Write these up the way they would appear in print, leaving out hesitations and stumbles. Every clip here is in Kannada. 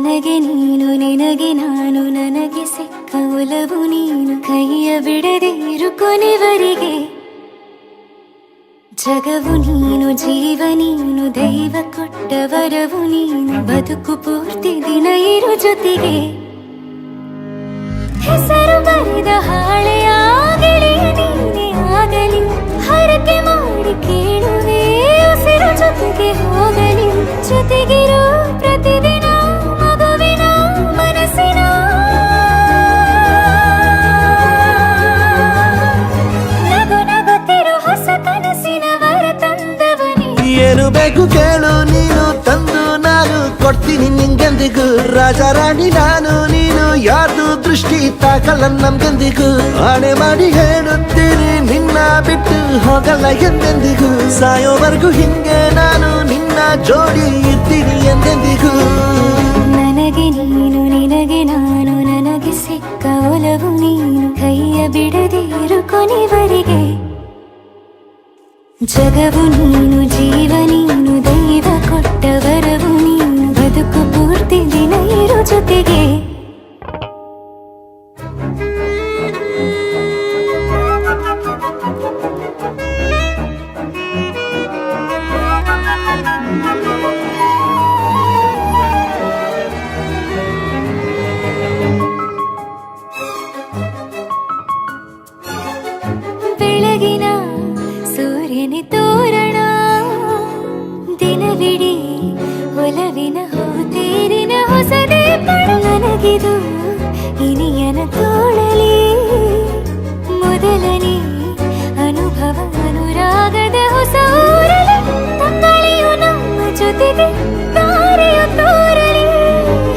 ನನಗೆ ನೀನು ನಿನಗೆ ನಾನು ನನಗೆ ಸಿಕ್ಕ ಒಲವು ನೀನು ಕೈಯ ಬಿಡದೆ ಇರು ಕೊನೆವರೆಗೆ ಜಗವು ನೀನು ಜೀವ ನೀನು ದೈವ ಕೊಟ್ಟ ವರವು ನೀನು ಬದುಕು ಪೂರ್ತಿ ದಿನ ಇರು ಜೊತೆಗೆ ಹೆಸರು ಬರೆದ ಹಾಳೆಯ ಗೆಳೆಯ ನೀನೇ ಆಗಲಿ ಹರಕೆ ಮಾಡಿ ಕೇಳುವೆ ಉಸಿರು ಜೊತೆಗೆ ಹೋಗಲಿ ಜೊತೆಗಿರೋ ಪ್ರತಿದಿನ ಮಗುವಿನ ಮನಸ್ಸಿನ ನಗು ನಗುತ್ತಿರೋ ಹೊಸ ಕನಸಿನ ವರ ತಂದವನೇ ಏನು ಬೇಕು ಕೇಳು ನೀನು ತಂದು ನಾನು ಕೊಡ್ತೀನಿ ನಿಂಗೆಂದಿಗೂ ರಾಜ ರಾಣಿ ನಾನು ನೀನು ಯಾರ್ದು ದೃಷ್ಟಿ ತಾಕಲ್ಲ ನಮ್ಗೆಂದಿಗೂ ಆಣೆ ಮಾಡಿ ಹೇಳುತ್ತೀನಿ ನಿನ್ನ ಬಿಟ್ಟು ಹೋಗಲ್ಲ ಎಂದೆಂದಿಗೂ ಸಾಯೋವರೆಗೂ ಹಿಂಗೆ ನಾನು ನಿನ್ನ ಜೋಡಿ ಇರ್ತೀನಿ ಎಂದೆಂದಿಗೂ ನನಗೆ ನೀನು ನಿನಗೆ ನಾನು ನನಗೆ ಸಿಕ್ಕ ಒಲವು ನೀನು ಕೈಯ ಬಿಡದೆ ಇರು ಕೊನೆವರೆಗೆ ಜಗವು ನೀನು ಜೀವ ನೀನು ದೈವ ಕೊಟ್ಟ ವರವು ನೀನು ಬದುಕು ಪೂರ್ತಿ ದಿನ ಇರು ಜೊತೆಗೆ ಬೆಳಗಿನ ಸೂರ್ಯನೇ ತೋರಣ ದಿನವಿಡೀ ಒಲವಿನ ಹೋತೇರಿನ ಹೊಸದೇ ಪಡ ನನಗಿದು ಇನಿಯನ ತೋಳಲಿ ಮೊದಲನೇ ಅನುಭವ ಅನುರಾಗದ ಹೊಸ ಊರಲಿ ತಂಗಳಿಯು ನಮ್ಮ ಜೊತೆಗೆ ತಾರೆಯು ತೋರಲಿ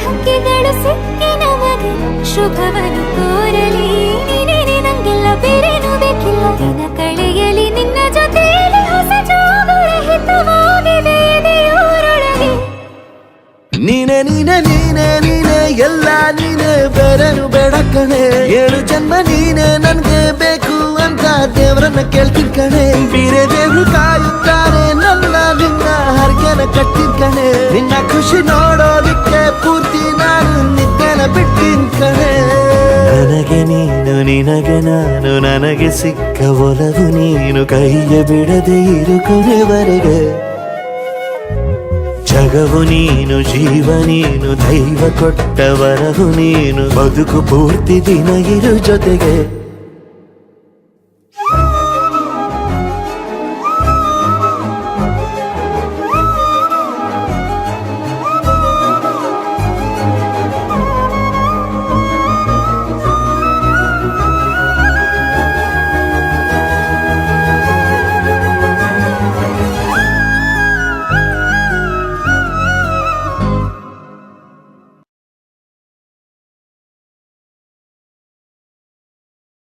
ಹಕ್ಕಿಗಳು ಸಿಕ್ಕಿ ನಮಗೆ ಶುಭವನ್ನು ಕೋರಲಿ ನೀನೇನೆ ನಂಗೆಲ್ಲ ಬೇರೇನು ಬೇಕಿಲ್ಲ ದಿನ ಕಳೆಯಲಿ ನಿನ್ನ ಜೊತೆಯಲ್ಲಿ ಹೊಸ ಜೋಗುಳ ಹಿತವಾಗಿದೆ ಎದೆಯೂರೊಳಗೆ ನೀನೆ ನೀನೆ ನೀನೆ ನೀನೆ ಎಲ್ಲ ನೀನೆ ಬೇರೆನು ಬೇಡ ಕಣೆ ಏಳು ಜನ್ಮ ನೀನೆ ನನ್ಗೆ ಬೇಕು ಅಂತ ದೇವರನ್ನ ಕೇಳ್ತೀನಿ ಕಣೆ ಬೇರೆ ದೇವ್ರು ಕಾಯುತ್ತಾರೆ ನನ್ನ ನಿನ್ನ ಹರ್ಗೆನ ಕಟ್ಟಿನ ಕಣೆ ನಿನ್ನ ಖುಷಿ ನೋಡೋದಿಕ್ಕೆ ಪೂರ್ತಿ ನಾನು ನಿದ್ದೆನ ಬಿಟ್ಟಿನ್ ಕಣೆ ನನಗೆ ನೀನು ನಿನಗೆ ನಾನು ನನಗೆ ಸಿಕ್ಕ ಒಲವು ನೀನು ಕೈಯ ಬಿಡದೆ ಇರು ಕೊನೆವರೆಗೆ ಜಗವು ನೀನು ಜೀವ ನೀನು ದೈವ ಕೊಟ್ಟ ವರವು ನೀನು ಬದುಕು ಪೂರ್ತಿ ದಿನ ಇರು ಜೊತೆಗೆ